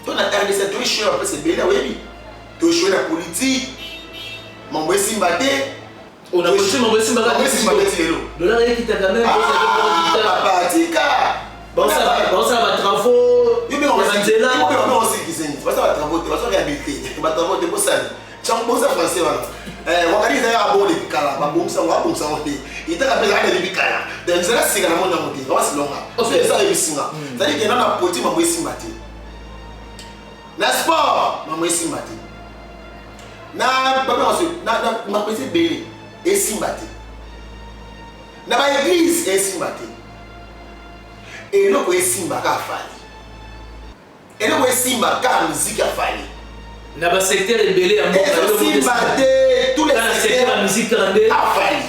Toi, on a RDC, tu es choué après, c'est bien, oui. Tu es choué la politique. Mon boy Simbaté. On a posé mon boy Simbaté. De là, il quitte quand même. Papa, Tika. Bon, ça va, travaux. Il y a aussi qui s'est dit. Ça va, travaux, tu vas se réhabiliter. Tu vas travaux, tu vas ça. Tu vas poser français. On va dire à bon les picalas. On va bon ça. Il t'a appelé à les picalas. Donc, c'est là que c'est dans mon amour. On va se longa. C'est ça, il y a c'est-à-dire qu'il y a un politique, mon boy Simbaté. Na sport, mon boy Simbaté. Na ma petite bébé et Simbaté. Na ma église et Simbaté. Et nous pouvons Simba ka fali. Et nous pouvons Simba ka musique a fali. Na ba secteur rebelle en Simbaté tous les secteurs la musique rendée a fali.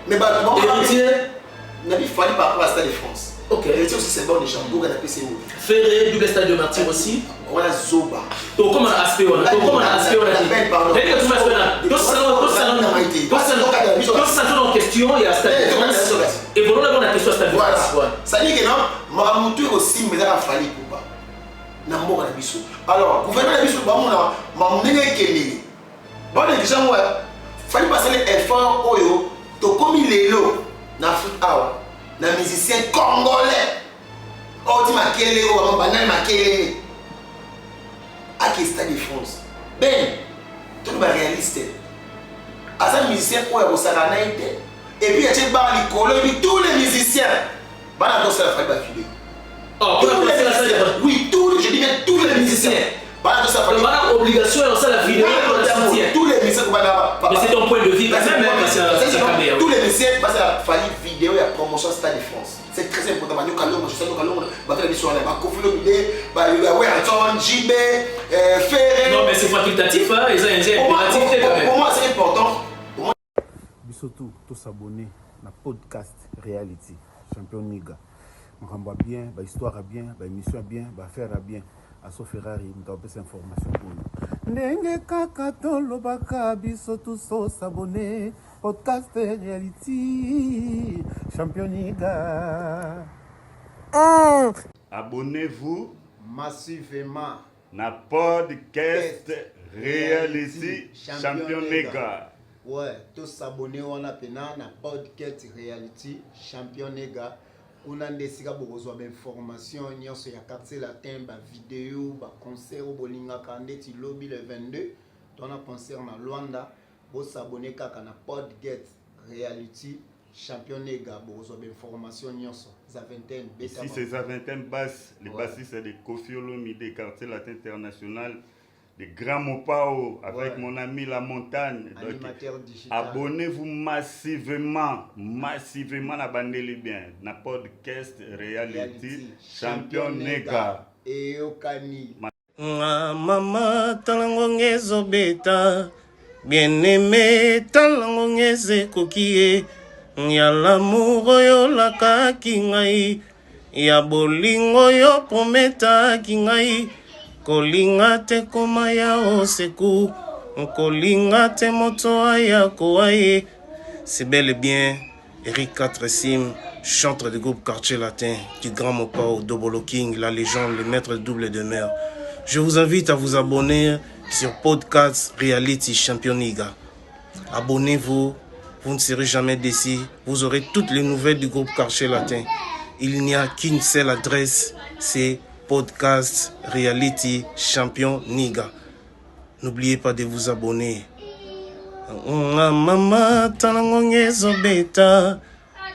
Mais bah bon, n'a pas fallu par rapport à Stade de France. Ok. Et aussi c'est bon déjà. Donc on a PC où. Ferré du Stade de Martyr aussi. On a Zoba. Donc comment aspect on a en question il y a Stade de France. Et voilà la bonne question Stade de France. Ça dit que non, Maramutu aussi mais ça a fallu pour pas. Na mboka na biso. Alors, gouvernement na biso ba mona mamnenge kemeli. Bon déjà moi, fallait passer l'effort oyo to komi lelo na foot awa. Na musicien congolais. Oh, tu m'as quel est, oh, banal m'a quel est. À qui Stade de France. Ben, tout le monde réaliste. À ça, musicien, oh, il y a et puis, il y a tous les musiciens. Banal, ça fait pas filer. Oh, oui, je dis bien tous les musiciens. Banal, ça fait obligation, alors ça, la vidéo, tous les musiciens. Mais c'est ton point de vue, tous les musiciens, parce qu'il a fallu vidéo et la promotion Stade de France. C'est très important. Nous allons faire des choses. Non, mais c'est facultatif. Pour moi, c'est important. Surtout, tous s'abonner à podcast Reality Champion Niga. On voit bien, histoire bien, émission bien, affaire bien. À Ferrari, nous avons des informations pour nous. Nenge kaka lobaka biso tous s'abonner podcast Reality Champion Niga. Abonnez-vous massivement na podcast Reality Champion Niga. Ouais, tous s'abonner on a pena na podcast Reality Champion Niga. On a décidé de des informations sur ya quartier latin, ba vidéo, ba concert au Bolinga Kandeti lobby le 22. On a concert na Luanda. Vous s'abonner kaka na podcast Reality Champion Niga. Vous des informations sur Zaventem. Ici c'est Zaventem Bass, les bassistes c'est des Kofi Olomide, quartier latin international. De Grand Mopao avec mon ami La Montagne. Animateur digital. Abonnez-vous massivement à Bandeli bien. Na podcast Reality Champion Nega. Et Okani. Mama talangongezo beta. Bien-aimé talangongeze kokie. Ya l'amour yo laka kingai. Ya bolingo yo prometa kingai. Kolinga te komaya oseku, kolinga te motoaya koaye. C'est bel et bien Eric 4 Sim, chanteur du groupe Quartier Latin, du Grand Mopao, Dobolo King, la légende, le maître double de mer. Je vous invite à vous abonner sur Podcast Reality Champion Niga. Abonnez-vous, vous ne serez jamais déçus. Vous aurez toutes les nouvelles du groupe Quartier Latin. Il n'y a qu'une seule adresse, c'est Podcast Reality Champion Niga. N'oubliez pas de vous abonner. Mama talangongezo beta.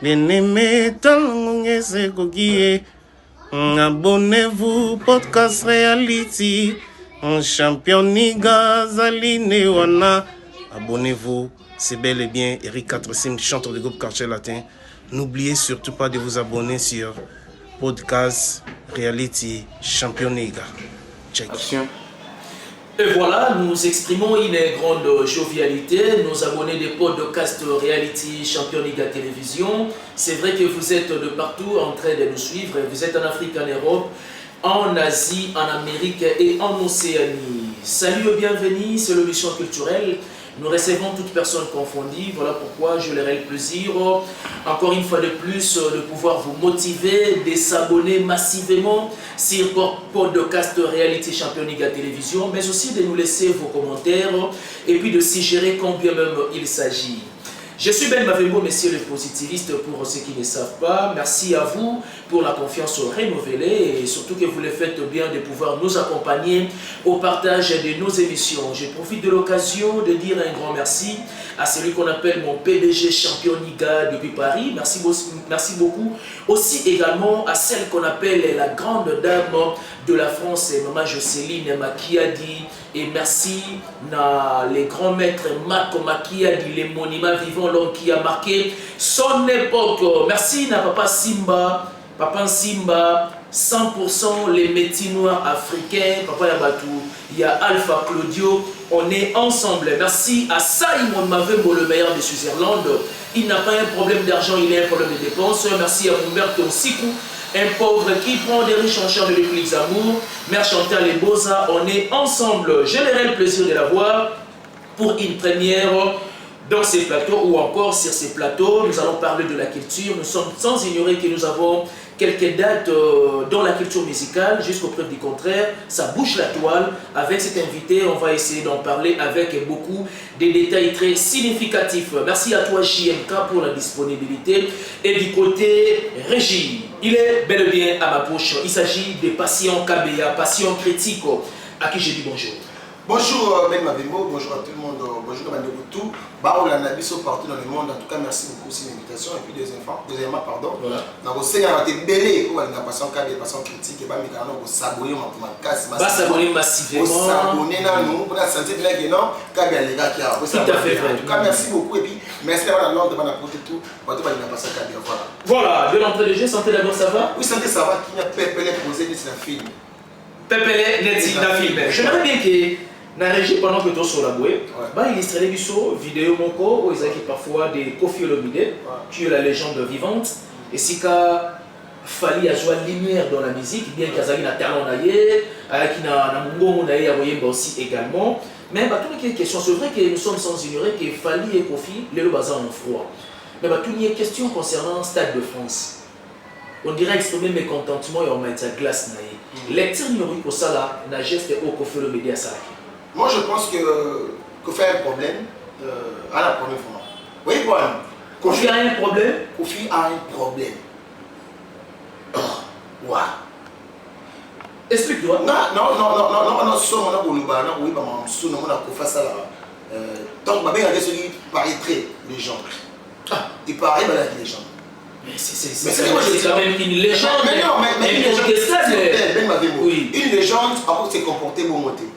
Bien-aimé talangongeze kokie. Abonnez-vous Podcast Reality Champion Niga Zaline wana. Abonnez-vous. C'est bel et bien Eric 4 Sim, chanteur du groupe Quartier Latin. N'oubliez surtout pas de vous abonner sur Podcast Reality Champion Niga. Check. Action. Et voilà, nous exprimons une grande jovialité. Nos abonnés des podcasts Reality Champion Niga Télévision. C'est vrai que vous êtes de partout en train de nous suivre. Vous êtes en Afrique, en Europe, en Asie, en Amérique et en Océanie. Salut et bienvenue, c'est l'émission culturelle Nous recevons toutes personnes confondues. Voilà pourquoi je leur ai le plaisir, encore une fois de plus, de pouvoir vous motiver, de s'abonner massivement sur Podcast Reality Championnat Télévision, mais aussi de nous laisser vos commentaires et puis de suggérer combien même il s'agit. Je suis Ben Mavembo, messieurs les positivistes, pour ceux qui ne savent pas. Merci à vous pour la confiance renouvelée et surtout que vous le faites bien de pouvoir nous accompagner au partage de nos émissions. Je profite de l'occasion de dire un grand merci à celui qu'on appelle mon PDG champion Niga depuis Paris. Merci beaucoup. Aussi également à celle qu'on appelle la grande dame de la France, Maman Jocelyne Makiadi. Et merci à les grands maîtres Marco Makiadi, les monuments vivants, l'homme qui a marqué son époque. Merci à Papa Simba, 100% les métis noirs africains, Papa Yabatou, il y a Alpha Claudio, on est ensemble. Merci à Simon Mavembo, le meilleur de Switzerland. Il n'a pas un problème d'argent, il a un problème de dépenses. Merci à Mumberto Sikou, un pauvre qui prend des riches en chair de l'église amour. Mère Chantal et Boza, on est ensemble. J'aurai le plaisir de la voir pour une première dans ces plateaux ou encore sur ces plateaux. Nous allons parler de la culture. Nous sommes sans ignorer que nous avons quelques dates dans la culture musicale, jusqu'aux preuves du contraire. Ça bouge la toile. Avec cet invité, on va essayer d'en parler avec beaucoup de détails très significatifs. Merci à toi JMK pour la disponibilité. Et du côté régie, il est bel et bien à ma bouche. Il s'agit de Passion KBA, Passion Critique, à qui je dis bonjour. Bonjour Ben Mavembo, bonjour à tout le monde, bonjour à tout. Baoula Nabiso partout dans le monde, en tout cas merci beaucoup pour l'invitation et puis deuxièmement, pardon. Voilà. Donc au Seigneur, on a été belé, on a passé en cas de passion critique et bah mais quand on s'abonner pour ma casse massivement. S'abonner massivement. S'abonner dans nous, pour la santé de la guénon, quand bien les gars qui a. Tout à fait vrai. En tout cas merci beaucoup et puis merci d'avoir l'ordre de m'apporter tout, pour tout va passer en cas de voilà. Voilà, de l'entrée de jeu, santé d'abord ça va? Oui, santé ça va, qui n'a pas posé ni c'est un film. Pépélé, net d'un film. J'aimerais bien que dans la régie, pendant que tu es sur la bouée, il illustrait des vidéos moko où ils ont parfois des Kofi Olomide, qui est la légende vivante, et si Fali a joué lumière dans la musique, bien qu'il y ait un talent naïe, qu'il y a un mungo naïe aussi également. Mais toutes les questions, c'est vrai que nous sommes sans ignorer que Fali et Kofi, les bazar en froid. Mais toutes les questions concernant le Stade de France, on dirait exprimer mécontentement et on met la glace naïe. Lecture numérique pour ça là, n'a geste au Kofi Olomide à ça. Moi, je pense que Kofi a un problème à la première fois. Oui, bon. Kofi a un problème. Kofi a un problème. Oh, ouais. Explique-toi. Non, on a oui, on a Kofi ça là. Donc, ma mère a dit qu'il paraîtrait les gens. Il paraît les gens. Mais c'est quand même une légende. Mais non, mais une légende. Oui. Une légende, après, c'est comporté pour monter.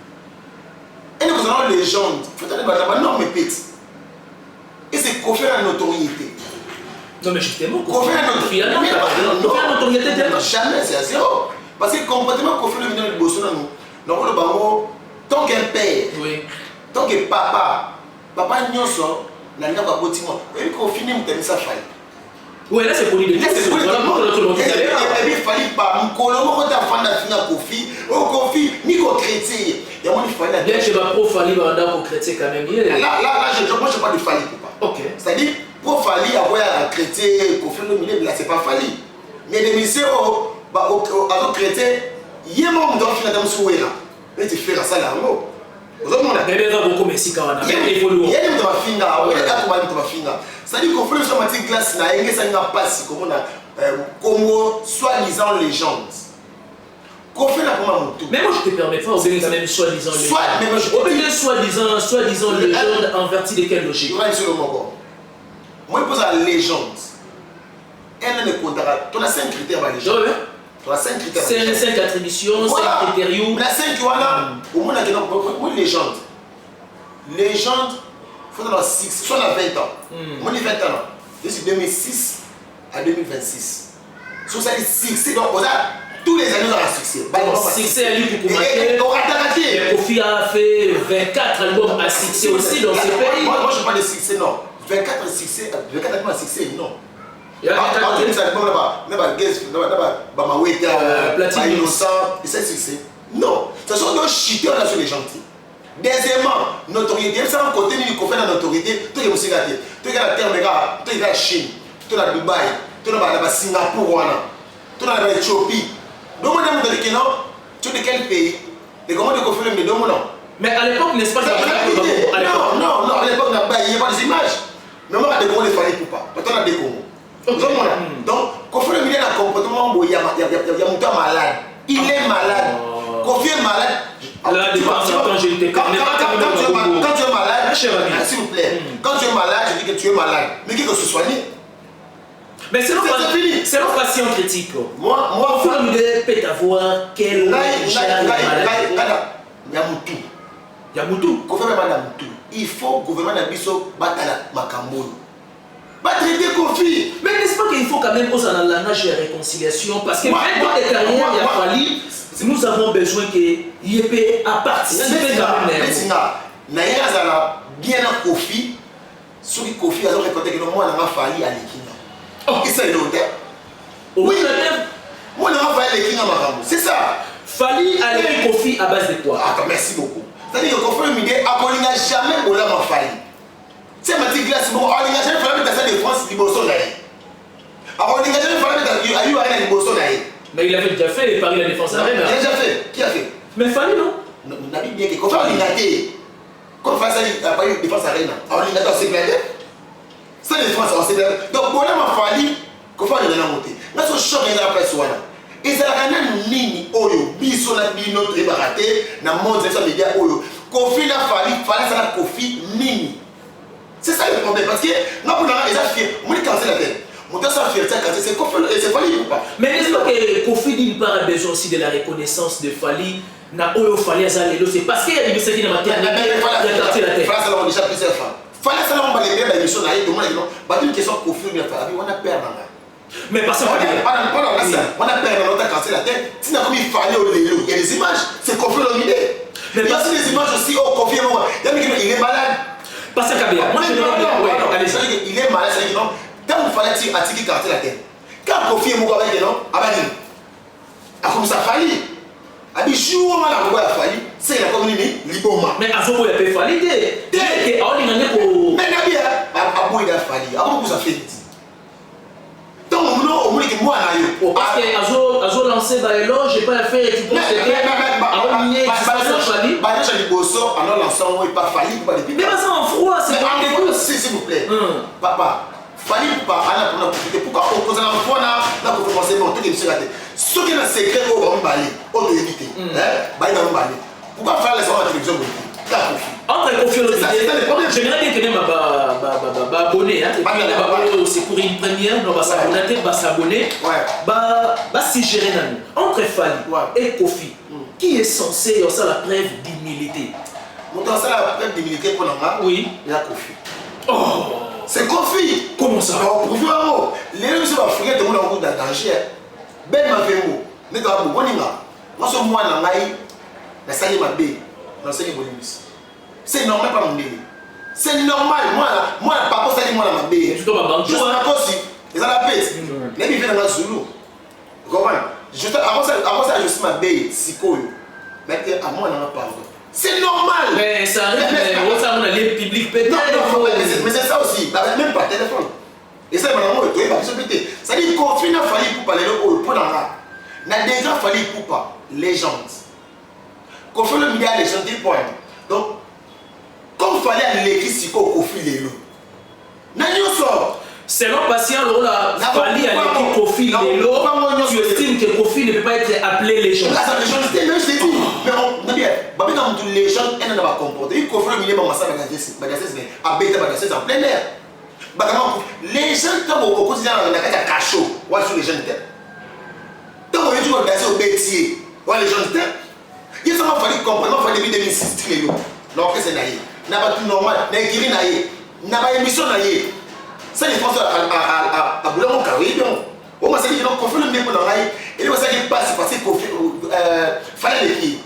Et nous avons une légende, il faut être non mais petit. Et c'est Kofi a une notoriété. Non mais justement, Kofi a une notoriété. Jamais, c'est à zéro. Parce que le comportement Kofi le vient de bosser dans nous. Donc le bango, tant qu'un père, tant que papa nyonso, n'a pas de bâtiment. Et Kofi n'est pas ça faille. Oui, là c'est pour l'idée. Et puis il fallait pas me coller, on va faire la fin à Kofi. Au Kofi, ni qu'au chrétien. Il fallait. Bien que je vais pas Fali au chrétien quand même. Là, moi je ne pas de Fali. Ok. C'est-à-dire, pour Fali, avoir un chrétien, Kofi le milieu, là c'est pas Fali. Mais les messieurs, aux chrétiens, il y a un moment où on a souhait là. Et tu fais ça là, non? Mais il y a beaucoup de Messi quand même. Il y a des c'est-à-dire qu'on fait le champ de glace, il y a des passes comme soi-disant légende. Qu'on fait la première moto. Mais moi je te permets pas, on fait même soi-disant légende. Soi-disant légende en vertu de quelle logique? Moi je pose la légende. Elle ne comptera. Tu as 5 critères pour la légende. Tu as 5 critères. C'est 5 attributions, 5 critères. La 5 voilà. Au moins une légende. Légende. Il faut dans 6, soit à 20 ans. Moi, j'ai 20 ans. Je suis 2006 à 2026. Sur ça, succès. Donc, tous les années, on a un succès. Succès à lui pour commander. Kofi a fait 24 albums à succès aussi dans ce pays. Moi, je ne parle de succès, non. 24 succès, 24 albums à succès, non. Il y a des albums là-bas. Platine Innocent, et c'est succès. Non. Ce sont des chités, on a sur les gentils. Deuxièmement, notoriété. Ça va côté ni qu'on fait la notoriété. Tout est aussi gâté. Tout est la terre, tout est la Chine, tout est la Dubaï, tout est la Singapour, tout est la Éthiopie. Donc, on a dit que non, tu es de quel pays? Et comment tu fais le non? Mais à l'époque, n'est-ce pas? Non, à l'époque, il n'y a pas des images. Mais moi, je ne fallait pas. Maintenant, on a des Congos. Donc, quand on fait le milieu d'un comportement, il y a un mouton malade. Il est malade. Quand tu es malade, là, quand tu es malade, s'il vous plaît, quand tu es malade, je dis que tu es malade. Mais qui que se soigner? Mais c'est leur patient critique. Moi, il faut nous peut avoir quel il faut le gouvernement d'Abisso battre la Makambo. Traiter Kofi. Mais n'est-ce pas qu'il faut quand même qu'on ait un langage de réconciliation? Parce que même dans les carrières, il a fallu, nous avons besoin qu'il y ait à participer quand même. Bien à Kofi, ceux qui Kofi ont récolté que moi, on a failli à l'équina. Oh, qui c'est l'auteur? Oui, moi, on a failli à l'équina, c'est ça. Fali à l'équina Kofi à base de quoi? Attends, merci beaucoup. C'est-à-dire que Kofi n'a jamais volé ma failli. C'est ma petite glace, bon, on n'a jamais fait la de France, il bosse d'ailleurs. Alors, on n'a jamais fait la URL, il bosse d'ailleurs. Mais il avait déjà fait, Paris la défense arène. Il a déjà fait. Qui a fait? Mais Fali, non? On a dit bien que Kofi a gâté. Comme ça, il a pas eu de défense arène. Alors, il a dans ses blindés. C'est la défense, on s'est blindé. Donc, bon, là, ma Fali, Kofi a monté. Là, ce choc, il a pas fait. Et c'est la canne nini, oyo, biso na bino, tribarate, na monde, ça veut dire oyo. Kofi n'a fallu, ça na Kofi nini. C'est ça le problème, parce que nous avons des fiers. Moi, je cancelle la tête. Mon temps, c'est Kofi, c'est Fali ou pas? Mais n'est-ce pas que Kofi d'une part a besoin aussi de la reconnaissance de Fali? Na oyo Fali Azalelo, c'est parce qu'il y a des messages qui n'ont pas été la tête. Fali, ça l'a déjà plusieurs fois. Fali, ça l'a déjà plusieurs fois. L'émission, tout le monde a dit non. Bah, une question Kofi, on a perdu. Mais parce qu'on a perdu dans notre cancel la tête. Si on a comme il fallait au Lélo, il y a des images, c'est Kofi l'omidé. Mais il y a aussi des images aussi, oh, Kofi est mort. Il y a des gens qui sont malades. Parce que moi je il est malade, c'est-à-dire que non, quand il fallait attirer quartier la tête, quand Kofi est mort avec non, comme ça fallu. A dit jour où on a fallu, c'est la communauté liboma. Mais à ce moment il a fait fallu mais Nabi a il a fallu, avant que ça fait. Donc on dit que moi parce que Azo lancé dans les loges, j'ai pas fait tu penses mais ça en froid, c'est pas s'il vous plaît. Papa, Fali pas ana profiter. Pourquoi on pose la fois na pour commencer bon tout est secret. Ce qui est un secret au on balé, on doit éviter. Baï dans balé. Pourquoi faire les la télévision entre Kofi Olomide, j'aimerais bien que ma abonné, c'est pour une première, on va s'abonner, si gérer entre Fali et Kofi, qui est censé faire la preuve d'humilité? Mon temps, c'est la preuve d'humilité pour l'homme. Oui. Il y a Kofi. Oh! C'est Kofi. Comment ça? Pour vous, les gens qui sont africains, tout le monde a beaucoup de danger. Ben ma vémo, ne doit pas vous dire. Moi, ce mois, la salle ma bé, dans le Bolivie. C'est normal, pas mon délire. C'est normal. Moi, la papa, ça dit moi, la ma bé. Tu dois pas je suis encore si. Ils ont la paix. Les gens viennent dans le Zulu. Vous comprenez? Avant ça, je suis ma bé, si quoi. Maintenant, à moi, on n'en a pas. C'est normal. Mais ça arrive, mais on a les publics peut-être. Non, mais c'est ça aussi. Même par téléphone. Et ça, maintenant, tu vas se péter. Ça dit qu'on finit à falloir pour parler pour dans là. N'a déjà fallu pour pas légende. Qu'on fait le milliard de légendes des points. Donc, comme il fallait aller l'écrire si qu'on fait les lots. N'a sort. Selon patient, Fali à l'équipe Kofi Lelo, tu estimes que Kofi ne peut pas être appelé légende. La légende, c'était même, je t'ai dit. Mais on a bien, quand une légende, elle n'a pas comporté. Il faut faire le milieu de Massa Bagasses, à Beta Bagasses en plein air. Les gens, quand on quotidien, on a un cachot, on a sur les jeunes têtes. Quand on est toujours organisé au métier, on a les jeunes têtes. Il a fallu comprendre, il fallait depuis 2006, les lots. Donc, c'est naïf. N'a pas tout normal, n'a pas écrit naïf, n'a pas émission naïf. Ça, il pense à Boulogne, au carré, on m'a dit qu'on fait le même pour l'oreille, et on s'est dit parce qu'il fallait l'écrire.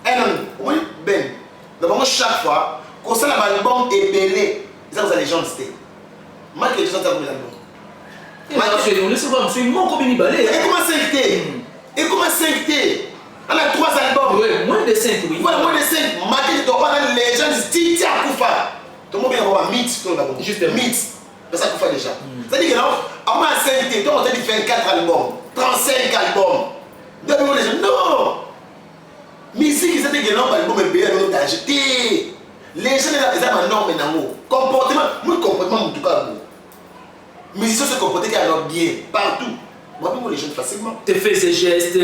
Un an, oui, ben, d'abord, chaque fois, qu'on sait l'album est belé, ça vous avez les gens c'était. Moi, je suis en train de l'album. On laisse voir, c'est une montre comme une balai. Et comment c'est et comment c'est on a 3 albums. Oui, moins de 5, oui. Voilà, moins de 5. Marqué de droit, on a Koufa. Tout le monde vient avoir un mythe sur le Gabon. Justement. Mythe. C'est ça Koufa déjà. C'est-à-dire que non, avant la CNT, on a dit 24 albums, 35 albums. Donc les gens, non. Musique, c'est que non, l'album est payé à l'autre d'acheter. Les gens, ils ont un norme maintenant. Comportement, mon comportement, en tout cas. Musiciens se comportent alors bien, partout. Moi, les jeunes facilement. Tu fais ces gestes.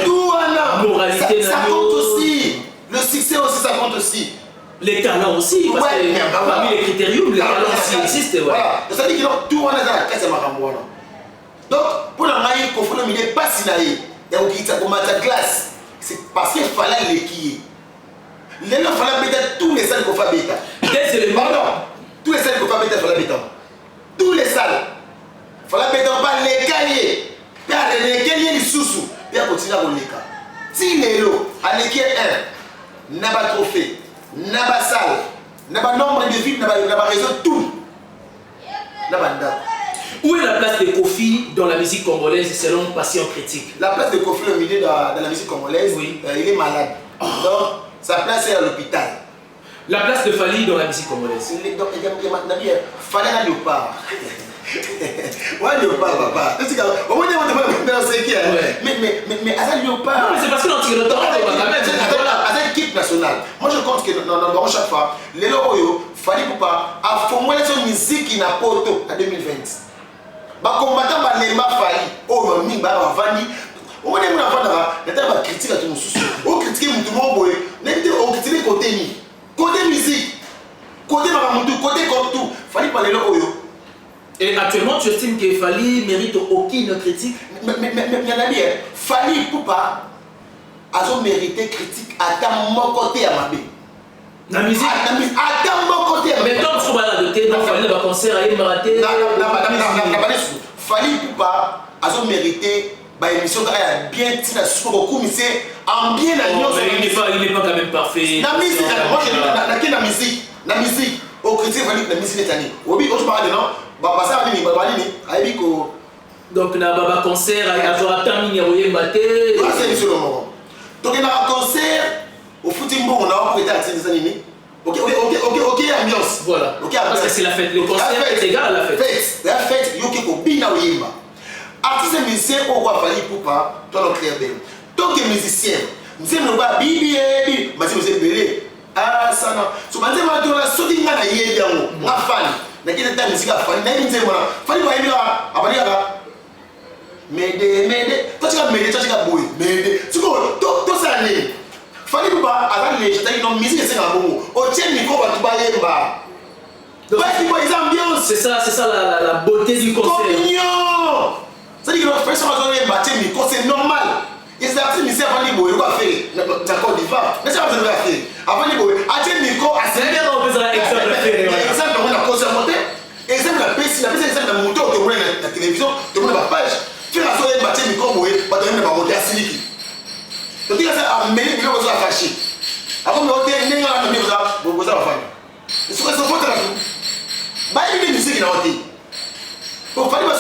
Tout, Anna. Moralité, ça compte aussi. Le succès aussi, ça compte aussi. Les talents aussi, parce Ouais, que parmi les critériums, les talents aussi existent. Ouais. Voilà. Ça dit que tout on a dans la caisse à Maramouana. Donc, pour la maille, il faut le milieu pas sinaï. Il y a qui ça comme ta glace. C'est parce qu'il fallait l'équiller. Les gens fallait mettre tous les salles qu'on fait bêta. Des éléments. Pardon. Tous les salles qu'on fait bêta, fallait bêta. Tous les salles. Fallait bêta pas les cahiers. Puis les cahiers les sous-sous. Puis à continuer à les cas. Si les lots, à l'équipe 1, n'a pas trophée. N'a pas salle, n'a pas nombre de villes, n'a pas réseau, tout. N'a pas d'âme. Où est la place de Kofi dans la musique congolaise selon Passion Critique? La place de Kofi au milieu de la musique congolaise, oui. Il est malade. Donc, sa place est à l'hôpital. La place de Fali dans la musique congolaise? Donc, il y a Fali à Léopard. Ouais, Léopard, papa. Au moins, on va se dire, mais à la Léopard. Non, mais c'est parce que l'antique le temps, à cette équipe nationale. Moi, je compte que dans chaque fois, les locaux, Fali Poupa a formé son musique qui n'a pas auto en 2020. Bah, combattant, bah, les ma Fali, oh, mi, bah, Vani. On va dire que on va critiquer à tout le monde. On va critiquer tout le monde. On va critiquer côté ni. Côté musique. Côté Maramutu, côté tout. Fali parler là. Et actuellement, tu estimes que Fali mérite aucune critique? Mais il y en a bien. Fali Poupa a mérité critique à mon côté à ma vie. La musique? À mon côté à ma vie. Mais tant que tu vas la doter, Fali va concert à Maraté. Fali Poupa a mérité. Bah, émission bien tiré sur beaucoup, mais c'est en bien la il n'est pas quand même parfait. La musique, moi j'ai la musique, au critique, la musique est année. Oui, quand je parle de non, bah, ça va venir, donc, il y a un concert, il y a un terminé, il y a un c'est le moment. Donc, il y a un concert, au footing, on a prêté à ces années. Ok, ambiance. Voilà. Parce que c'est la fête. Le concert est égal à la fête. La fête, il y a un bina ou yimba. Artiste musicien, pourquoi Fali Poupa, toi le créer bien. Tant que musicien, nous sommes pas bibi, mais vous êtes belé. Ah, ça non. So, maintenant, on a sauté dans la yédia, on a Fali. Mais qui est la musique à Fali? N'a pas dit voilà. Fali va aimer là, à partir là. M'aider. Toi tu vas m'aider, toi tu vas bouiller. M'aider. Tu vois, tout ça n'est. Fali Poupa, avant les, j'étais dans musique, c'est un bon mot. Au tien micro, tu vas y aller. Donc, c'est ça la beauté du concert. C'est-à-dire que notre personne a battu le micro, c'est normal. Et c'est artiste, mais c'est avant de boire, il va faire. D'accord, il va. Mais c'est avant de faire. Avant de boire, acheter le micro, c'est bien, on peut faire exemple. Exemple, on a conseillé à monter. Exemple, la PC, exemple, la moto, tu vois la télévision, tu vois la page. Tu as fait battre le micro, tu vas te monter à Siliki. Donc, il y a ça à mêler, il va fâcher. Avant de monter, il y a un peu de faire. C'est ce que c'est pour toi. Bah, il y a des musiques qui ont été. Donc, il fallait que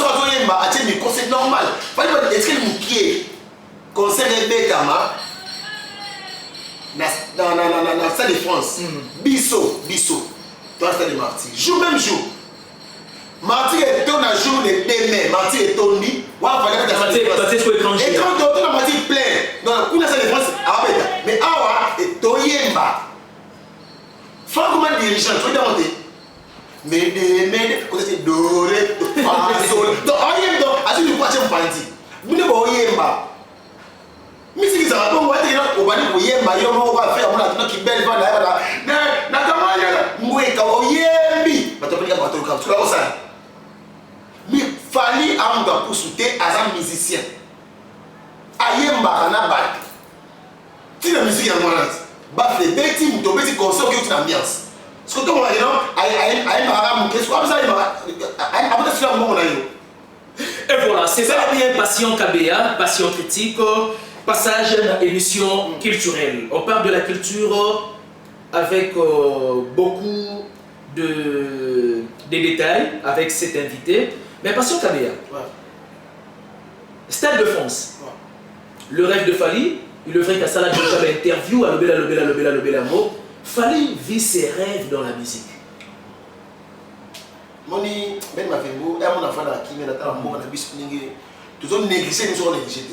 le micro, c'est normal. Il fallait que le concert de Bétama dans la salle de France. Bissot, dans la salle de Marty. Jour même jour. Marty est ton jour de mai. Marty est ton lit. Marty est étranger. Et quand on a Marty plein, dans la salle de France, mais Awa est ton yemba. Franchement, dirigeant, tu veux demander. Mais quand c'est doré, donc on donc à ce que quoi tu me parles vous ne voyez pas mais c'est que ça va pas on va dire on va dire voyez pas yo on va faire on a qui belle va là na kama ya mwe ka oyembi batopeleka bato ka tu là ça mais Fali a un pour soutenir à un musicien ayemba na bat tu la musique en moi ba fait bêti mu tomber ci concert que tu ambiance. Ce que tu as dit, et voilà, c'est ça bien Passion KBA, Passion Critique, passage à l'émission culturelle. On parle de la culture avec beaucoup de détails avec cet invité. Mais Passion KBA, Stade de France, le rêve de Fali, il le ferait qu'à ça là, j'ai interview à l'obéla mot. Fally vit ses rêves dans la musique. Moni, ben ma fembo, et mon enfant qui me l'attend en bon à la bise, tout le monde négligé, nous sommes négligés.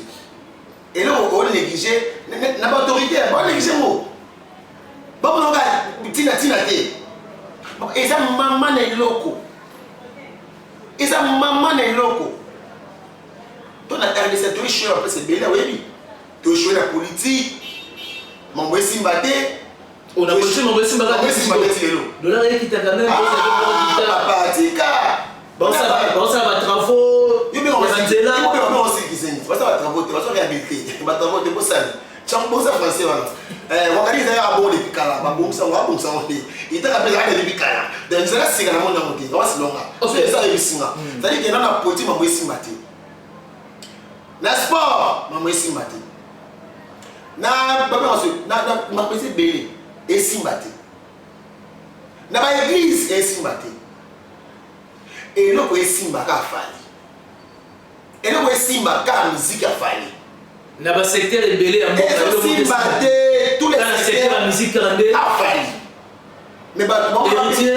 Et là, on négligé, n'a pas autorité, on négligé mot. Bon, on va, tina. Et ça, maman est loco. Et ça, maman est loco. Ton RDC, tu es chaud, après c'est bien, oui. Tu es chaud la politique. Mon boy Simbaté. On a reçu mon boy Simbaté. De là, il t'a quand même. Papa, tika. Bon, ça va, travaux. Il y a aussi qui s'est dit. Ça va, travaux, tu vas réhabiliter. Tu vas travaux, tu vas ça. Tu vas bon ça français. On organise un bon depuis Kala. Bon, ça va, bon, ça va. Il t'a appelé à depuis Kala. Donc, c'est là, c'est quand même monté. On va se longa. C'est ça, il y a c'est-à-dire qu'il y a un politique, mon boy Simbaté. Na sport, mon boy Simbaté. Na président Bélé et Simbaté. Na église et Simbaté. Et là où est Simbaté a fallu. Et là où est Simbaté a musique a fallu. Na ba secteur et Bélé à Simbaté tous les secteurs la musique rendée a fallu. Mais bah bon héritier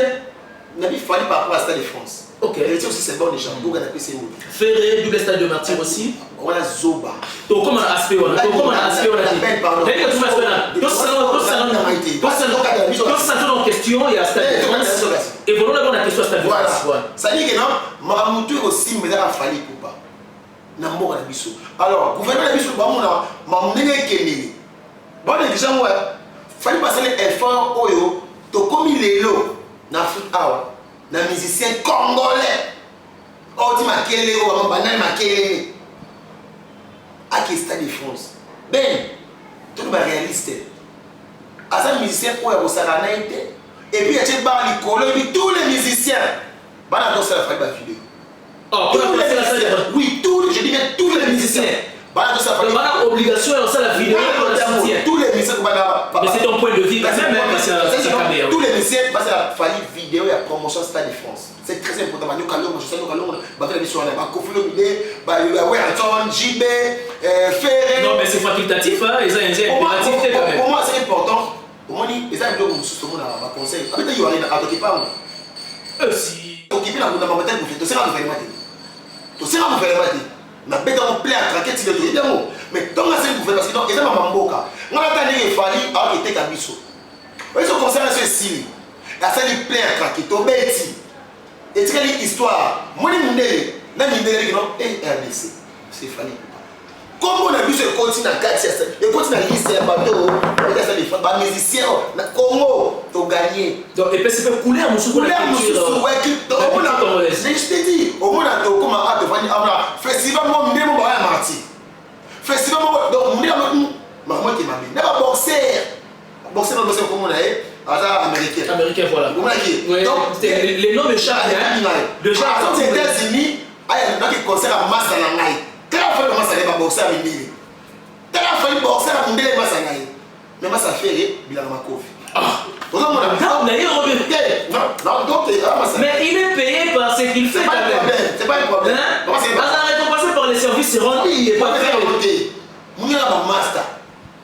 n'a pas fallu par rapport à Stade de France. OK. Héritier aussi c'est bon déjà. Donc on a pris ces mots. Ferré double stade de Martyr aussi. On a Zoba. Donc comment aspect on a en question il y a Stade de France. Et voilà d'abord la question à Stade de France. Ça dit que non, Maramoutou aussi mais ça a fallu pour pas. Na mboka na biso. Alors, gouvernement na biso ba mona mamnenge keneli. Bon déjà moi, fallait passer l'effort oyo to komi lelo na Afrique awa na musicien congolais. Oh tu makele o banana makele. À Stade de France. Ben, tout le monde réaliste. À ça musicien oyo ko sala na été et puis il y a tous les musiciens. Bana do ça fait ba vidéo. Oh, oui, je dis bien tous les musiciens. Il y a obligation de faire la vidéo pour la sortir. Tous les musiciens. Mais c'est ton point de vue, quand même, c'est caméra. Tous les musiciens, parce qu'il a fallu vidéo et la promotion Stade de France. C'est très important. Nous allons, non, mais c'est facultatif, hein. Ils ont une impérativité quand même. Pour moi, c'est important. Pour moi, ils ont un conseil. Après, il y a un occupant. Si. Occupé la gouvernement, tu sais pas gouvernement. Tu sais pas gouvernement. Na bête en plein à traquer tu le dis mais dans la scène gouvernement parce que ils ont mamboka. On a tenu il fallait arrêter Kabiso. Ils sont concernés sur Syrie. La scène plein à traquer to beti. Et tu as histoire. Moi ni mundele, na mundele non et RDC. C'est fallait. Comment on a vu ce continent à 4 et continent à lycée à bateau, les musiciens na Congo to gagner. Donc et puis c'est fait couler à mon souffle. Couler à mon souffle ouais qui je t'ai dit au moins à to comme à devant festival moi ndemo ba ya marti. Festival moi donc ndemo maman qui m'a dit n'a pas boxer. Boxer non boxer comme on a américain. Américain voilà. Donc les noms de Charles de Charles aux États-Unis, il y a des concerts à masse dans la night. Quand on fait commencer à boxer à Mindili. Quand on fait boxer à Mindili, mais ça fait Bilal Makov. Ah, mais il est payé par ce qu'il fait quand même. C'est pas un problème. Récompensé par les services rendus, il n'est pas fait. Il y a un master.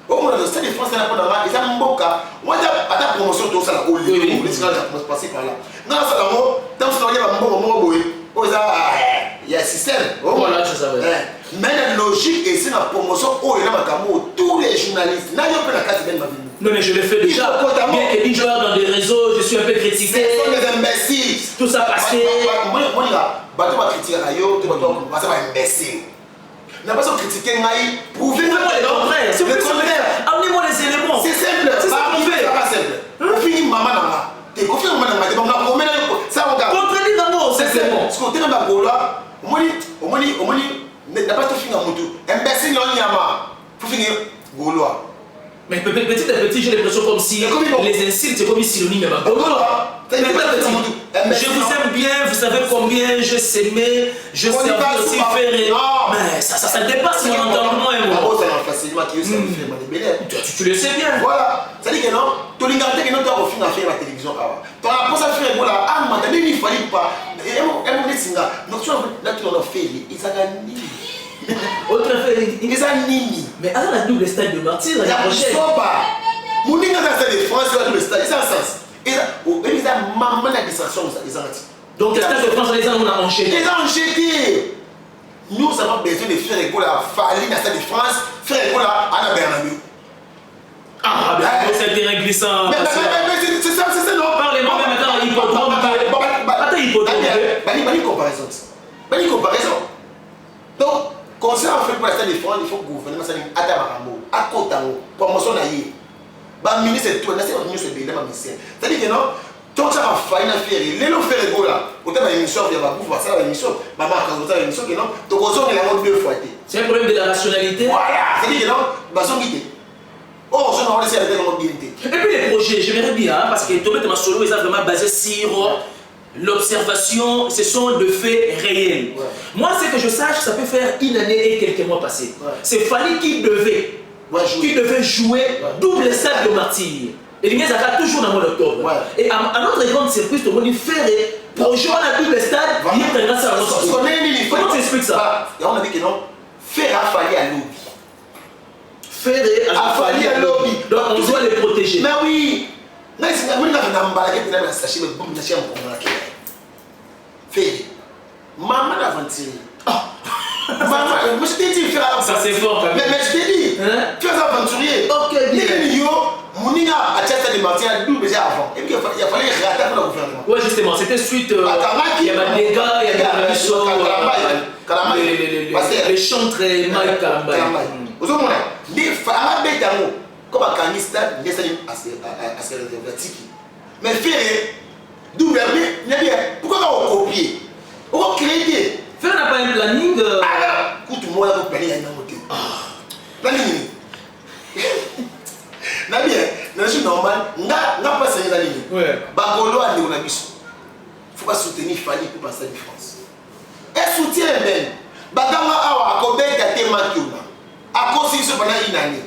Au moins, le Stade de France, il y a un mboka. Moi, il y a ta promotion, tout ça, là, au lieu de passer par là. Non, ça, là, tant que il y a un mboka, il y a un système. Voilà, je savais. Mais la logique, et c'est la promotion, tous les journalistes, n'a pas la carte de ma vie. Non, mais je le fais déjà. Bien que les joueurs dans des réseaux, je suis un peu critiqué. Ce sont des imbéciles. Tout ça passé. Moi, il y a un critiquer à Yo, tu vas un imbécile. N'a pas besoin de critiquer Maï. Prouvez-moi le contraire. C'est plus simple. Amenez-moi les éléments. C'est simple. C'est ça qu'on fait. C'est pas simple. On finit maman là. T'es confiant maman là. On a combien de ça on garde. Contredit d'abord. C'est bon. Ce côté dans la Gola, au moins, n'a pas tout fini en moto. Imbécile non yama. Faut finir Gaulois. Mais petit à petit, j'ai l'impression comme si les insultes, c'est comme si synonyme. Je vous aime bien, vous savez combien je s'aimais, je sais aussi faire. Mais ça dépasse mon entendement et moi. Tu le sais bien. Voilà. Ça dit que non, tu regardes que non, tu as au final faire la télévision. Tu as pensé à faire voilà, ah, madame, il ne fallait pas. Et on est singa. Donc tu as fait, ils ont gagné. Autre fait, ils ont nini. mais à la double stade de Martyr, il y a Mouninga dans le stade de France, il va tout le stade. C'est un sens. Et ils ont maman la distraction, ils ont dit. Donc, le stade de France, les gens ont enchaîné. Ils ont enchaîné. Nous avons besoin de faire école à Fali dans le stade de France, faire école à Anna Bernabéu. Ah, ben, c'est le terrain glissant. Mais c'est ça, non? Parlez-moi même maintenant, hippodrome. Attends, hippodrome. Bani comparaison. Bani comparaison. Donc, conseil en fait pour la stade de France, il faut que le gouvernement s'en aille à Tabaramo, à Kotango, promotion d'ailleurs. Le ministre est tout, le ministre est bien, c'est-à-dire que non, tant que ça va faire une affaire, les gens font les gars là, au terme de l'émission, il y a beaucoup de ça, l'émission, maman, quand vous avez l'émission, que non, donc on sort de la mode 2 fois. C'est un problème de la rationalité. Voilà, c'est-à-dire que non, bah, sont guidés. Oh, je n'en laisse avec la mobilité. Et puis les projets, j'aimerais bien, hein, parce que Tobé de Masolo est vraiment basé sur l'observation, ce sont de faits réels. Ouais. Moi, ce que je sache, ça peut faire une année et quelques mois passés. Ouais. C'est Fali qui devait jouer double stade de martyr. Et l'Inès a toujours dans le mois d'octobre. Ouais. Et à notre grande surprise, tout le monde fait pour jouer à double stade, il y a un grâce à comment tu expliques ça? Et on a dit que non, faire à Fali à lobby. Faire à Fali à lobby. Donc on doit les protéger. Mais oui. Mais si on a un sachet, mais bon, on a faire. Maman d'aventure. Maman, mais je t'ai dit, faire ça c'est fort quand même. Mais je t'ai dit, faire aventurier. Ok, bien. Mouninga a testé de Martin à double déjà avant. Et puis il a fallu réattaquer le gouvernement. Oui, justement, c'était suite. Il y avait des gars, il y avait des choses. Les chantres et Mike Kalambay. Vous avez dit, les femmes bétamo, comme un canistade, les salles à ce qu'elles étaient tiki. Mais faire double, pourquoi on copie? Pourquoi créer? Faire n'a pas un planning. Écoute-moi, vous planning à une montée. Planning. Na bien, dans le normal, n'a pas saigné la ligne. Bagolo a dit on a mis. Faut pas soutenir Fali pour passer de France. Et soutien même. Bagama a accordé à tes makiuna. A cause ce pendant une année.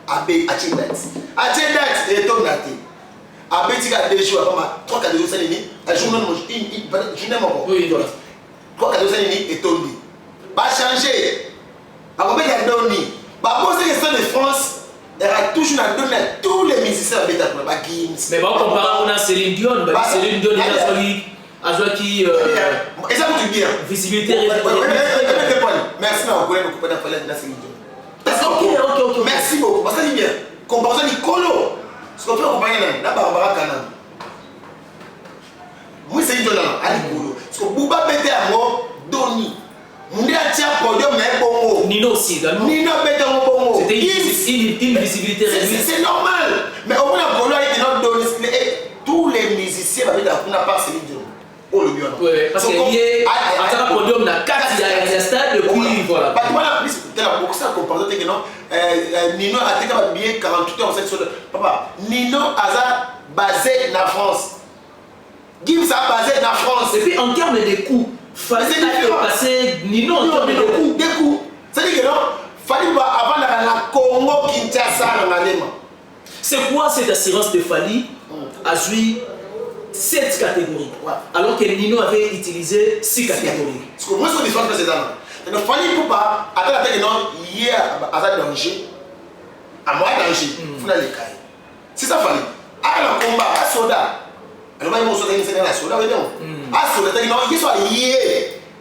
Abe Achedat. Achedat est ton naté. Abe tika des jours avant 3-4 jours sanini. A journée je n'aime pas. Oui, voilà. 3-4 jours sanini est tombé. Pas changer. Abe a donné. Ba poser question de France. Elle a toujours donné à tous les musiciens à Beta pour la Gims. Mais bon, comparé à Céline Dion, Céline Dion a joué qui. Et ça vous dit bien. Visibilité. Merci, ma collègue, vous pouvez parler de Céline Dion. Ok. Merci beaucoup. Parce que c'est bien. Comparaison du Colo. Ce qu'on fait accompagner là, Barbara Kanam. Moi, Céline Dion, elle est Colo. Parce que Bouba Bete à moi, Doni. Moundi a tiré podium, mais bon. Nino aussi, également. Nino Bete à moi, bon. C'était une visibilité réduite. C'est normal. Mais au moins, Colo a été notre donné. Tous les musiciens, on n'a pas Céline Dion. Oh, le bien. Oui, parce qu'il y a un podium, il y a 4 stades, et puis voilà. Voilà, pour ça, comparaison, que non, Nino a été bien 48 heures en 7 sur le. Papa, Nino a basé en France. Gims a basé en France. Et puis en termes de coûts, fallait passer Nino en termes de coûts. Des coûts. C'est-à-dire que non, fallait avant la Congo Kinshasa dans l'Allemagne. C'est quoi cette assurance de Fali à jouer cette catégorie, alors que Nino avait utilisé 6 catégories? Parce que moi, ce que je fais, c'est ça. Il ne fallait pas attendre la tête, non, hier, à ça danger, à moi danger, il faut aller cailler. C'est ça, fallait. À la combat, à soda, alors moi, je suis à soda, à soda, non, il soit hier,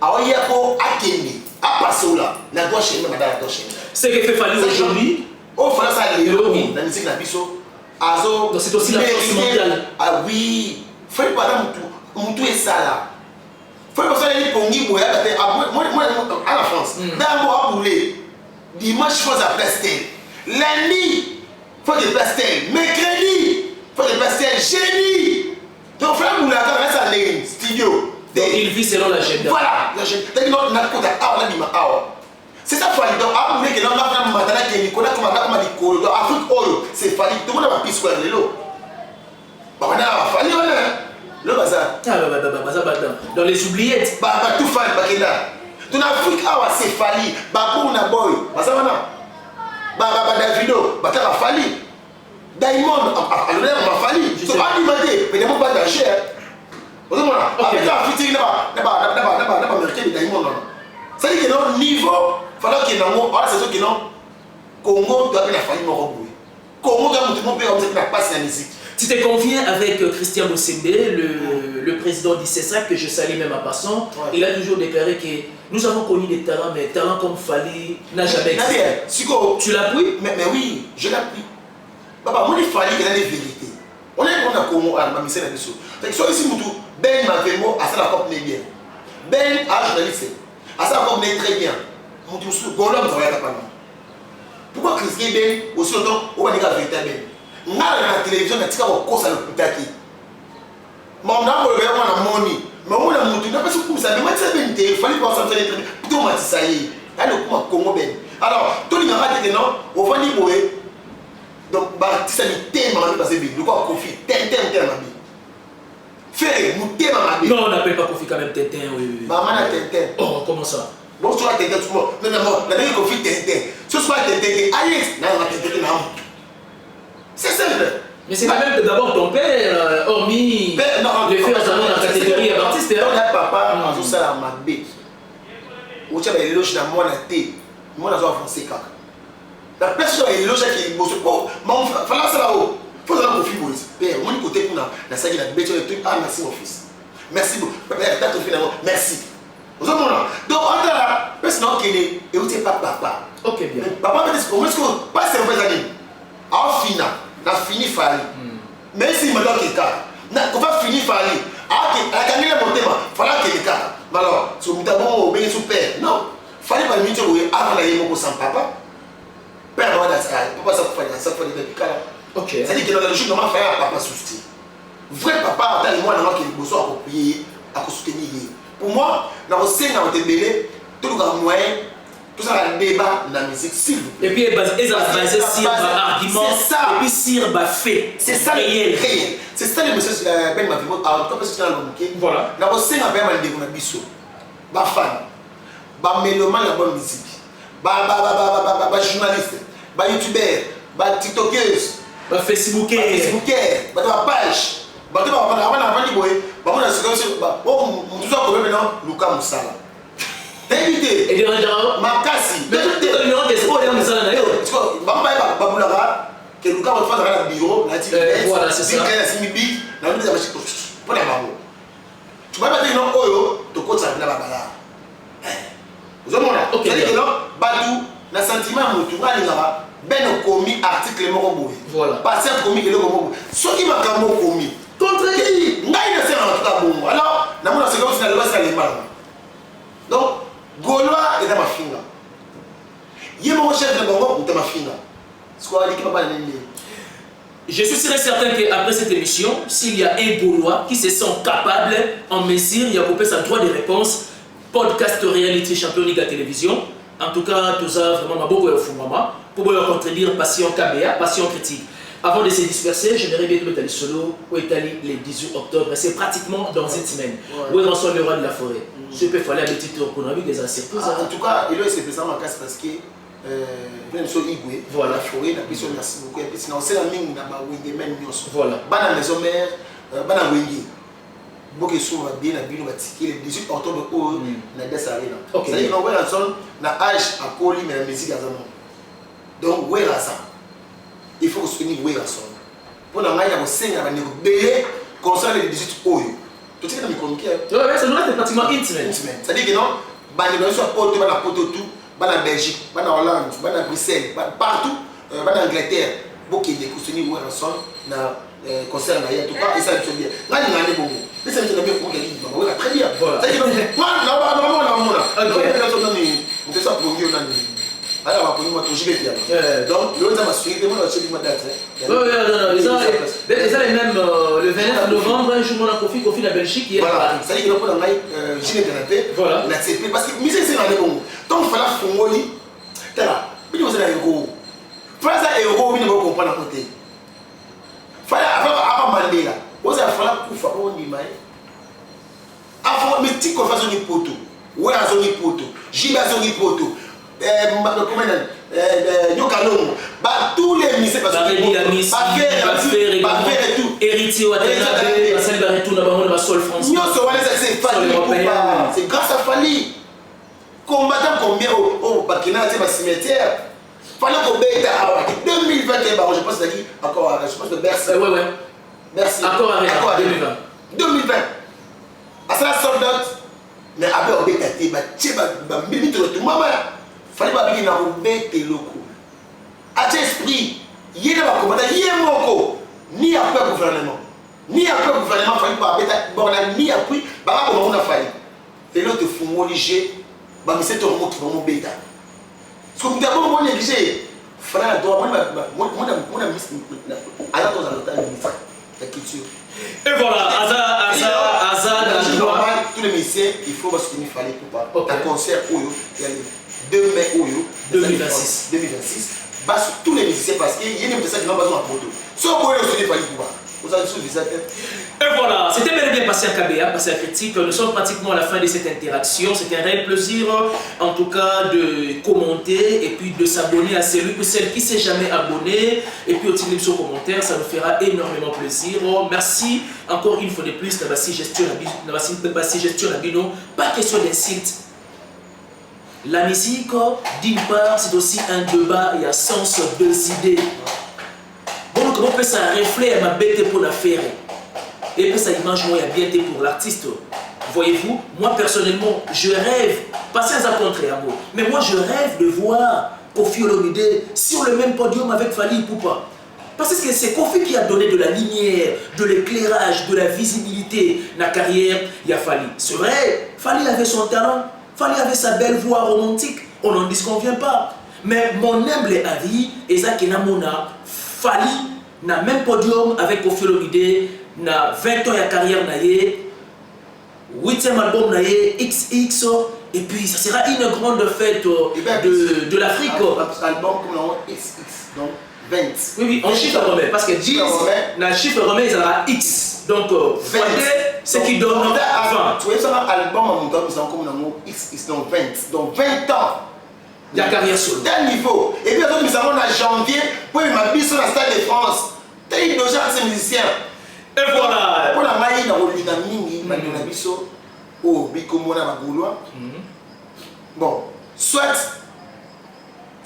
à hier pour Akemi, à passer là, la doigt chez moi, madame, la doigt chez moi. Ce que fait Fali aujourd'hui, oh, il faut ça aller, dans le musique, la biseau, azo, donc c'est aussi la force mondiale. Ah oui. Il faut pas que tu ça là. Il faut pas que tu pongi boya à la France. D'abord à bouler. Dimanche, il faut la pastel. Lundi, il faut des pastels. Mercredi, il faut des pastels. Jeudi. Donc, il faut bouler à ça les studio. Donc, il vit selon l'agenda. Voilà, l'agenda. C'est ça, Fali. Donc, à bouler que l'on a fait un matin qui est Nicolas, comme on a dit, dans Afrique, c'est Fali. Tout le monde a pris ce qu'on a dit. Bah, on a fallu, le bazar. Dans les oubliettes. Bah, tout fan, bah, qu'il a. Dans l'Afrique, c'est fallu. Bah, pour una boy. Bah, ça va, non. Bah, Davido, bah, t'as fallu. Diamond, alors là, on va fallu. Tu vas alimenter, mais d'abord, pas d'argent. Vous voyez, après, l'Afrique, n'a pas mérité de Diamond. Ça dit que non, niveau, il fallait qu'il y ait un mot, c'est sûr que non. Congo, tu as bien fallu, mon robot. Congo, tu as mon père on n'a pas la musique. Tu te conviens avec Christian Bossembe, le président d'ICESA, que je salue même en passant. Ouais. Il a toujours déclaré que nous avons connu des talents, mais talents comme Fali n'a jamais existé. Tu l'appuies? Mais oui, je l'appuie. Papa, moi, il fallait qu'il y ait des vérités. On est bon à Congo, à ma mission. Donc, soit ici, Ben m'avait mot, à ça la coupe n'est bien. Ben, à journaliste, à ça la coupe n'est très bien. Mon tout sous, bon, l'homme travaille pas. Pourquoi Christian Ben, aussi longtemps, on va dire la vérité Ben? On a la télévision, on a dit qu'on cause à l'hôpital. Mais on a un money. Mais on a un money. On a pas ce coup, ça mais moi, tu sais, il fallait pas s'en faire très bien. Plutôt, on m'a dit ça y est. Là, le coup, on Congo Ben. Alors, tout le monde a dit que non, on va dire, donc, si ça me thème, on va passer bien. Le quoi, Kofi, thème, Faire, nous thème, non, on n'appelle pas Kofi quand même Tintin, oui. Maman a Tintin. Oh, comment ça? Bon, tu vas Tintin, tout le monde. Non, la dernière Kofi, Tintin. Ce soit Tintin, Alex, non, on va Tintin, non. C'est simple. Mais c'est quand même d'abord ton père, hormis le fait dans la catégorie artiste. On a papa, on a ça à ma bête. On a des éloges dans moi, la thé. Moi, on a avancé quand. La personne est éloge qui est beau. Mais on fait ça là-haut. Il faut que vous fassiez. Père, on est côté pour la salle de la bête. Ah, merci mon fils. Merci beaucoup. Merci. Vous avez donc, on a la personne qui est et vous n'êtes pas papa. Ok, bien. Papa, mais est-ce que pas c'est un peu d'année. En final. Na fini Fali. Mais si me donne quelqu'un, on va finir Fali. Ah, la gagner le montement, voilà quelqu'un. Alors, si vous avez un bien sous père, non. Fali pas minute où avant la yémo sans papa. Père va dans ça, papa ça fait ça fait des cas. OK. Ça dit que dans le jour comment faire papa souci. Vrai papa attend moi dans qui besoin à prier, à soutenir. Pour moi, dans le sein dans te belé, tout le moyen tout ça le débat dans la musique s'il vous plaît. Et puis basé sur argument et puis sur fait. C'est ça réel. C'est ça le message Ben m'a fait en tout cas parce que dans le voilà. Dans le sein avec mal de mon biso. Ba fan. Ba mélomane la bonne musique. Ba journaliste, ba youtubeur, ba tiktokeuse, ba facebooker, ba page. Ba to ba avant ni boy, ba on a ce que ba on tout ça comme maintenant Luka Musala. Éviter. Et de regarder Makasi. Mais tout le numéro des sports dans ça là. Tu vois, ba boulaga que Luka va faire dans le bureau, la voilà, c'est ça. Tu vas pas dire non, oyo, tu coach ça là-bas. Vous avez mon c'est-à-dire que non, Badou, le sentiment, tu vas aller là-bas, ben commis article Morobo. Voilà. Passer commis le Morobo. Ce qui m'a commis. Contre qui? N'a-il pas en tout cas bon. Alors, dans mon seconde, c'est la loi, c'est les mal. Donc, Gaulois est dans ma finger. Il y a mon chef de Bongo ou dans ma finger. Ce qu'on a dit qui m'a pas donné. Je suis sûr et certain qu'après cette émission, s'il y a un Gaulois qui se sent capable, en mesure, il y a coupé sa droit de réponse, podcast réalité champion Liga télévision. En tout cas, tout ça, vraiment, beaucoup de Fumama, pour contredire passion KBA, passion critique. Avant de se disperser, j'aimerais bien que le solo au Italie le 18 octobre. C'est pratiquement dans une semaine. Où est François le roi de la forêt? Je peux faire un petit tour pour nous avec des surprises. En tout cas, il est spécialement en casse parce que voilà. La forêt, la personne merci beaucoup. Et puis sinon, c'est la mine dans ma wing même voilà. Bana maison mère, bana wing. Beaucoup de choses bien à bien le 18 octobre au na des arena. C'est-à-dire qu'on voit la zone na âge à coller mais la musique à zone. Donc où est là ça? Il faut soutenir où est la zone. Pour la maille à vous à venir belé concernant le 18 oyo. Tout ce qui est communiqué. Oui, c'est pratiquement intimate. C'est-à-dire que non, bana dans soit porte bana porte tout. En Belgique, en Hollande, en Bruxelles, partout, en Angleterre, beaucoup de costumes où elles sont dans concert en tout cas, et ça c'est bien. Là, il y a des bons. Mais ça c'est bien pour qu'elle dise, voilà, très bien. C'est-à-dire que moi, là, on fait ça pour mieux. Alors, on va toujours bien. Donc, l'autre m'a suivi, moi, je suis date. Oui, ça les mêmes le 29 novembre, un jour, on a Kofi la Belgique qui est à Paris. Ça dit que nous, on a Gilles Canapé, on a accepté parce que la musique, c'est dans les bons. Donc, il fallait Fongoli, t'es là, puis vous êtes un héros. Il fallait ça, héros, vous ne pouvez comprendre à côté. Il fallait avant Mandela, vous avez fallu Koufa, on dit, mais avant, mais tu confesses un poto, ouais, un zone poto, Gilles a zone poto. Tous les musiciens parce que tout héritier c'est grâce à Fali combattant combien au Bakina cimetière fallait qu'on bête à 2021, je pense que c'est encore, je pense que Bercy. Ouais. Merci. Accord avec 2020. 2020. À ça, sold out. Mais après, on bête à tes minutes de tout. Maman, fallait pas qu'il y ait un bête et loco. À tes esprits, il y a un commandant, il y a un moko. Ni après le gouvernement. Ni après le gouvernement, il fallait pas bête ni après, bah, on a fallu. Et l'autre, il faut m'obliger, bah, mais c'est un mot qui va m'obéir. Parce que d'abord, moi, négligé. Frère, et voilà, tous les messieurs, il faut parce qu'il fallait pour pas. Un concert il y a le 2 mai 2026. Tous les musiciens parce qu'il y a des personnes qui n'ont pas besoin de photo. Si on peut aussi fallait pour pas. Et voilà, c'était bel et bien passé à KBA, passé à Critique. Nous sommes pratiquement à la fin de cette interaction. C'était un réel plaisir, en tout cas, de commenter et puis de s'abonner à celui ou celle qui ne s'est jamais abonné. Et puis, au petit livre sur commentaire, ça nous fera énormément plaisir. Merci encore une fois de plus, Nabassi Gestion Nabino. Pas question d'insulte. La musique, d'une part, c'est aussi un débat et un sens deux idées. Bon, comment peut ça refléter ma bête pour la faire? Et puis ça image moi il y a bien pour l'artiste. Voyez-vous, moi personnellement, je rêve, pas sans à contrer amour, mais moi je rêve de voir Koffi Olomide sur le même podium avec Fally Ipupa. Parce que c'est Koffi qui a donné de la lumière, de l'éclairage, de la visibilité dans la carrière, il y a Fally. C'est vrai, Fally avait son talent, Fally avait sa belle voix romantique, on n'en disconvient pas. Mais mon humble avis, est que Namona, Fally, na même podium avec Koffi Olomide, na 20 ans de carrière, 8e album, XX, et puis ça sera une grande fête de l'Afrique. Album comme XX, donc 20. Oui, en chiffre romain, parce que 10, dans le chiffre romain, il y aura X. Donc, 20, ce qui donne 20. Tu vois, ça un album en montant, nous sommes comme un XX, donc 20. Donc 20 ans. Il y a carrière sur tel niveau. Et puis, nous avons en janvier, pour m'habiller sur la Stade de France. Tel déjà ces musiciens. Et voilà. Pour la maille, il y a un mingi, au Bikomona Magoulois. Bon, soit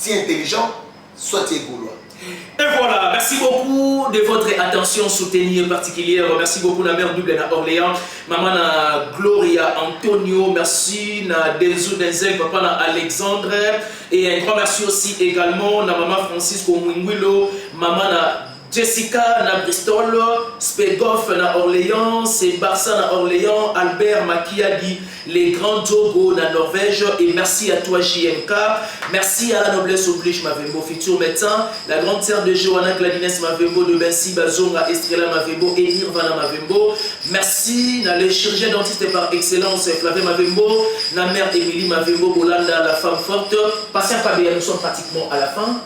tu es intelligent, soit tu es gaulois. Et voilà, merci beaucoup de votre attention soutenue particulière. Merci beaucoup la mère double à Orléans, maman na Gloria Antonio, merci na Denzo Denzel, papa na Alexandre, et un grand merci aussi également na maman Francisco Mwingwilo, maman na Jessica na Bristol, Spegoff na Orléans, c'est Barça na Orléans, Albert Makiadi, les grands Togo na Norvège, et merci à toi JMK, merci à la noblesse oblige Mavembo, futur médecin, la grande sœur de Johanna Gladines Mavembo, de Bensi Bazonga Estrella Mavembo et Nirvana Mavembo, merci à les chirurgiens dentistes par excellence Flavie Mavembo, la mère Émilie Mavembo, Bolanda, la femme forte, patient Pabéa, nous sommes pratiquement à la fin.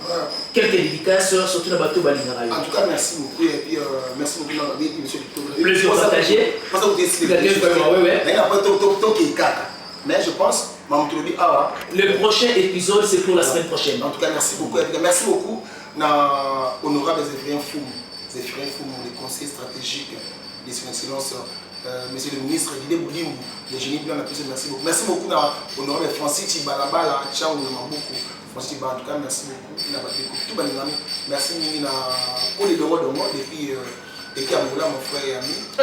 Quelques dédicaces, surtout dans le bateau Balinarayo. En tout cas, merci beaucoup. Et puis, merci beaucoup, monsieur le plaisir partagé. Parce que vous décidez. Mais je pense, le prochain épisode, c'est pour la semaine prochaine. En tout cas, merci beaucoup. Merci beaucoup, honorable Zéphirien Foum, les conseillers stratégiques des excellences, monsieur le ministre Guidé Boulimou, le génie blanc, merci beaucoup. Merci beaucoup, honorable Francis Tibalabala, Tchao, Maboko. En tout cas, merci beaucoup. Merci pour les droits de moi depuis mon frère et ami. En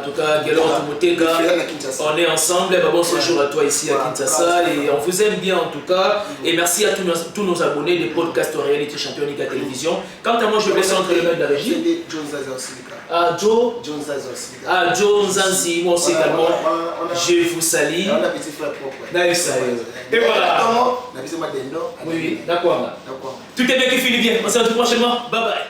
tout cas, on est ensemble. Bon séjour à toi ici à Kinshasa. Et on vous aime bien en tout cas. Et merci à tous nos abonnés des podcasts Réalité Champion Liga Télévision. Quant à moi, je vais laisser entre les mains de la régie. Joe Nzanzi, moi aussi également. Je vous salue. Et voilà. Oui, d'accord. Tout est bien qui finit bien. On se retrouve prochainement. Bye bye.